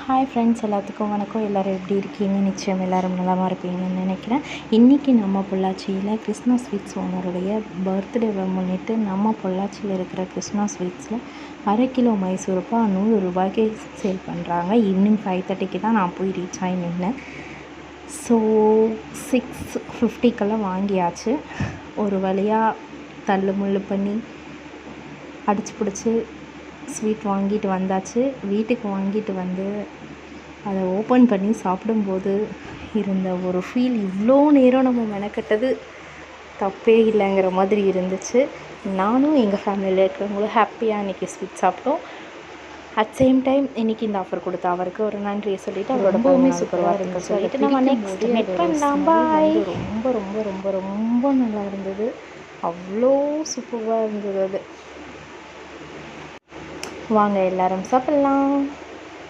Hi friends, எல்லாத்துக்கும் வணக்கம். எல்லோரும் எப்படி இருக்கீங்க? நிச்சயம் எல்லோரும் நலமாக இருப்பீங்கன்னு நினைக்கிறேன். இன்றைக்கி நம்ம பொள்ளாச்சியில் கிருஷ்ணா ஸ்வீட்ஸ் ஓனருடைய பர்த்டேவை முன்னிட்டு நம்ம பொள்ளாச்சியில் இருக்கிற கிருஷ்ணா ஸ்வீட்ஸில் 1/2 கிலோ மைசூர்பா 100 ரூபாய்க்கு சேல் பண்ணுறாங்க. ஈவினிங் 5:30க்கு தான் நான் போய் ரீச் ஆகி நின்னேன். ஸோ 6:50க்கெல்லாம் வாங்கியாச்சு. ஒரு வழியாக தள்ளு முள்ளு பண்ணி அடிச்சு பிடிச்சி ஸ்வீட் வாங்கிட்டு வந்தாச்சு. வீட்டுக்கு வாங்கிட்டு வந்து அதை ஓப்பன் பண்ணி சாப்பிடும்போது இருந்த ஒரு ஃபீல், இவ்வளோ நேரம் நம்ம மெனக்கட்டது தப்பே இல்லைங்கிற மாதிரி இருந்துச்சு. நானும் எங்கள் ஃபேமிலியில் இருக்கிறவங்களும் ஹாப்பியாக இன்றைக்கி ஸ்வீட் சாப்பிட்டோம். அட் சேம் டைம் இன்றைக்கி இந்த ஆஃபர் கொடுத்த அவருக்கு ஒரு நன்றியை சொல்லிவிட்டு அவரோட ரொம்பவுமே சூப்பராக இருந்துச்சு சொல்லிட்டு நம்ம நெக்ஸ்ட் மீட் பண்ணலாம். பாய். ரொம்ப ரொம்ப ரொம்ப ரொம்ப நல்லா இருந்தது. அவ்வளோ சூப்பராக இருந்தது. அது வாங்க எல்லாரும் சாப்பிட்லாம்.